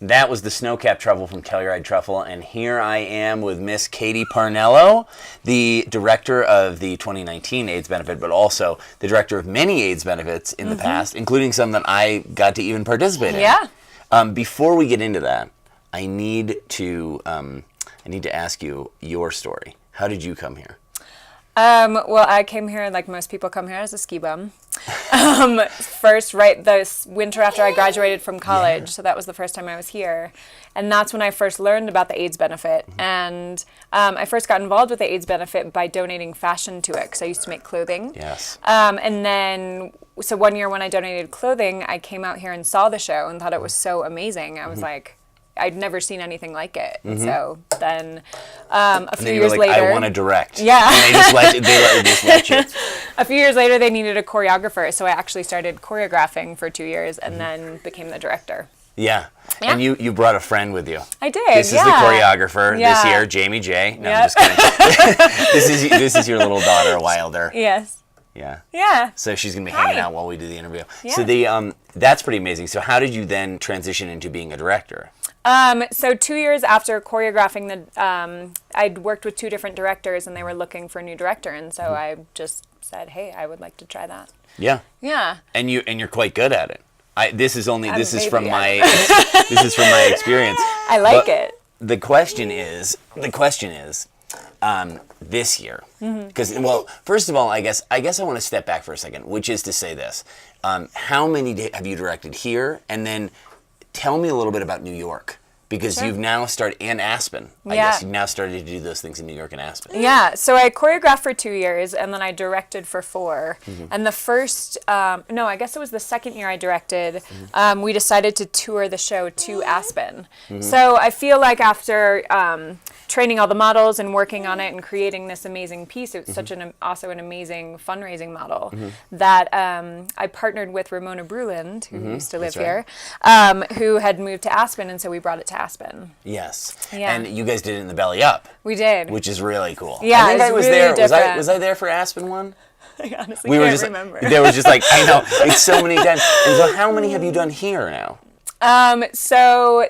That was the Snow-Capped Truffle from Telluride Truffle, and here I am with Miss Katy Parnello, the director of the 2019 AIDS benefit, but also the director of many AIDS benefits in the past, including some that I got to even participate in. Yeah. Before we get into that, I need to ask you your story. How did you come here? Well, I came here like most people come here as a ski bum. First, right this winter after I graduated from college, so that was the first time I was here. And that's when I first learned about the AIDS benefit. And I first got involved with the AIDS benefit by donating fashion to it, because I used to make clothing. Yes. And then, so one year when I donated clothing, I came out here and saw the show and thought it was so amazing. I was like, I'd never seen anything like it. So then a few years later, I want to direct. Yeah. And they just let you. A few years later, they needed a choreographer, so I actually started choreographing for 2 years and then became the director. Yeah. And you brought a friend with you. I did. This is the choreographer this year, Jamie J. No, I'm just kidding. This is your little daughter, Wilder. Yes. Yeah. Yeah. So she's gonna be hanging out while we do the interview. Yeah. So that's pretty amazing. So how did you then transition into being a director? So 2 years after choreographing I'd worked with 2 different directors and they were looking for a new director, and so I just said, hey, I would like to try that. Yeah. Yeah. And you're quite good at it. This is from my experience. I like it. The question is this year, because first of all, I guess I want to step back for a second, which is to say this: how many have you directed here, and then tell me a little bit about New York. Because you've now started, and Aspen, I guess you've now started to do those things in New York and Aspen. Yeah, so I choreographed for 2 years, and then I directed for 4. And the first, I guess it was the second year I directed, we decided to tour the show to Aspen. So I feel like after training all the models and working on it and creating this amazing piece, it was such also an amazing fundraising model that I partnered with Ramona Bruland, who used to live here, who had moved to Aspen, and so we brought it to Aspen. Yes. Yeah. And you guys did it in the Belly Up. We did. Which is really cool. Yeah, I think I was really there. Different. Was I there for Aspen one? I honestly can't remember. There was just like, I know, it's so many times. And so how many have you done here now? So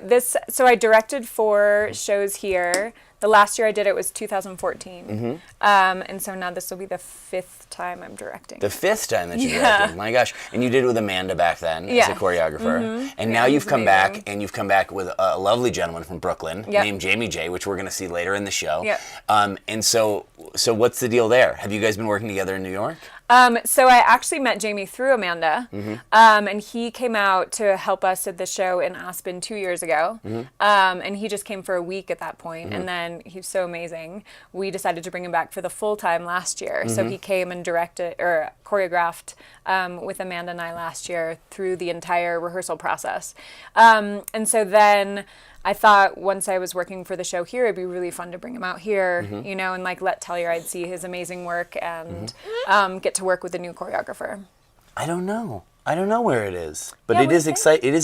I directed 4 shows here. The last year I did it was 2014. And so now this will be the 5th time I'm directing. The 5th time that you directed. My gosh. And you did it with Amanda back then as a choreographer. And now you've come back, and you've come back with a lovely gentleman from Brooklyn named Jamie J, which we're going to see later in the show. And so what's the deal there? Have you guys been working together in New York? So I actually met Jamie through Amanda, and he came out to help us at the show in Aspen 2 years ago, and he just came for a week at that point, and then he's so amazing. We decided to bring him back for the full time last year, so he came and directed or choreographed with Amanda and I last year through the entire rehearsal process, and so then I thought once I was working for the show here, it'd be really fun to bring him out here, and like let Telluride see his amazing work and get to work with a new choreographer. I don't know where it is, but it is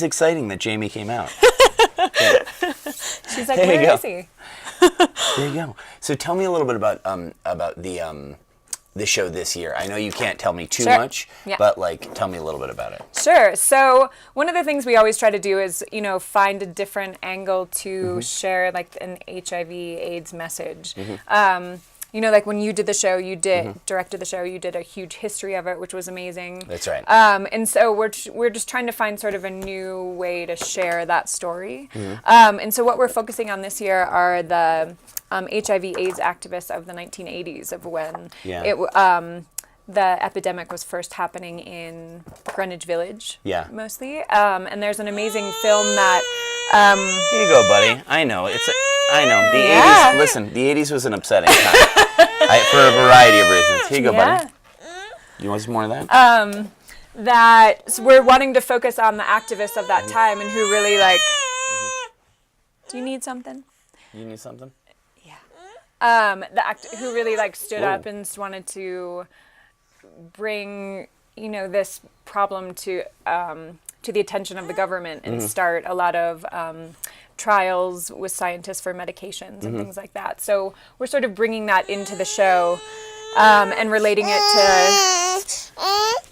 exciting that Jamie came out. She's like, where is he? There you go. So tell me a little bit about the show this year. I know you can't tell me too much, but tell me a little bit about it. Sure. So one of the things we always try to do is, find a different angle to share like an HIV/AIDS message. Like when you did the show, directed the show, you did a huge history of it, which was amazing. That's right. And so we're just trying to find sort of a new way to share that story. And so what we're focusing on this year are the HIV/AIDS activists of the 1980s, of when the epidemic was first happening in Greenwich Village, mostly. And there's an amazing film that... Here you go, buddy. I know. The 80s, listen, the 80s was an upsetting time. For a variety of reasons. Here you go, buddy. You want some more of that? So we're wanting to focus on the activists of that time and who really Do you need something? You need something? Yeah. Who really stood up and wanted to bring, this problem to the attention of the government and start a lot of trials with scientists for medications and things like that. So we're sort of bringing that into the show and relating it to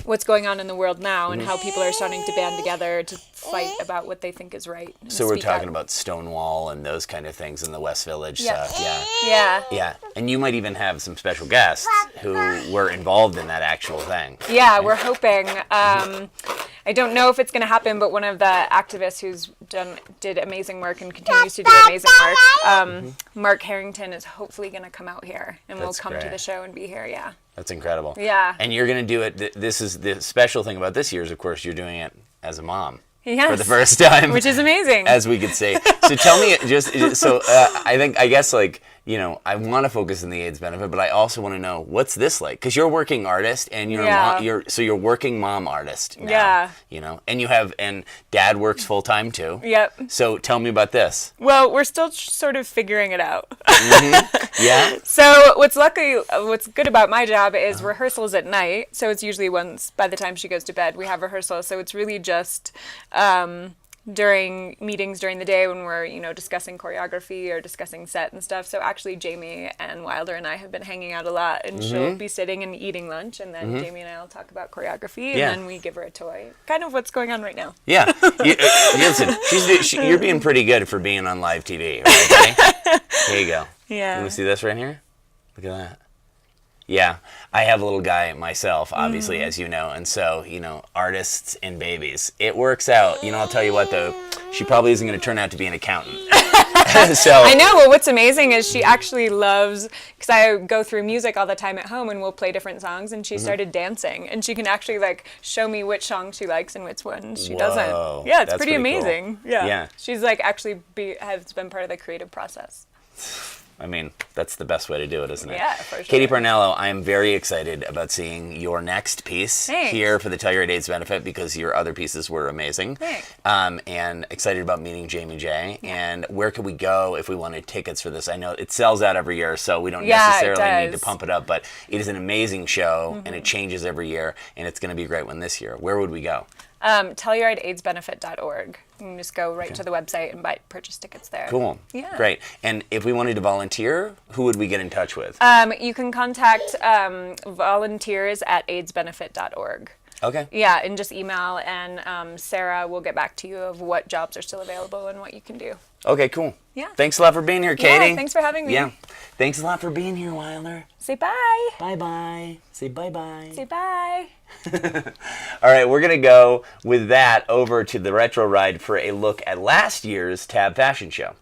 what's going on in the world now and how people are starting to band together to fight about what they think is right. So we're talking about Stonewall and those kind of things in the West Village stuff. Yeah. Yeah. Yeah. And you might even have some special guests who were involved in that actual thing. Yeah, we're hoping. I don't know if it's going to happen, but one of the activists who's did amazing work and continues to do amazing work, Mark Harrington, is hopefully going to come out here and will come to the show and be here. Yeah. That's incredible. Yeah. And you're going to do it. This is the special thing about this year is, of course, you're doing it as a mom. Yes. For the first time. Which is amazing. As we could say. So tell me, I guess like, you know, I want to focus on the AIDS benefit, but I also want to know, what's this like? Because you're a working artist and you're working mom artist now. Yeah. You know, and dad works full time too. Yep. So tell me about this. Well, we're still sort of figuring it out. Yeah. So what's good about my job is rehearsals at night. So it's usually by the time she goes to bed, we have rehearsals. So it's really just during meetings during the day when we're, you know, discussing choreography or discussing set and stuff. So actually Jamie and Wilder and I have been hanging out a lot, and she'll be sitting and eating lunch, and then Jamie and I will talk about choreography, and then we give her a toy. Kind of what's going on right now. Yeah. Listen, you're being pretty good for being on live TV. Right, buddy? Here you go. Yeah. Can we see this right here? Look at that. Yeah, I have a little guy myself, obviously, as you know, and so, you know, artists and babies, it works out. You know, I'll tell you what, though, she probably isn't going to turn out to be an accountant. So I know. Well, what's amazing is she actually loves, because I go through music all the time at home, and we'll play different songs, and she started dancing, and she can actually like show me which song she likes and which one she doesn't. Yeah, it's pretty amazing. Cool. Yeah. She's like actually has been part of the creative process. I mean, that's the best way to do it, isn't it? Yeah, for sure. Katy Parnello, I am very excited about seeing your next piece here for the Telluride AIDS benefit, because your other pieces were amazing. Thanks. And excited about meeting Jamie J. Yeah. And where could we go if we wanted tickets for this? I know it sells out every year, so we don't necessarily need to pump it up, but it is an amazing show, and it changes every year, and it's going to be a great one this year. Where would we go? TellurideAIDSbenefit.org. You can just go right to the website and purchase tickets there. Cool. Yeah. Great. And if we wanted to volunteer, who would we get in touch with? You can contact volunteers at aidsbenefit.org. Okay. Yeah, and just email, and Sarah will get back to you of what jobs are still available and what you can do. Okay, cool. Yeah. Thanks a lot for being here, Katy. Yeah, thanks for having me. Yeah. Thanks a lot for being here, Wilder. Say bye. Bye-bye. Say bye-bye. Say bye. All right, we're going to go with that over to the Retro Ride for a look at last year's Tab Fashion Show.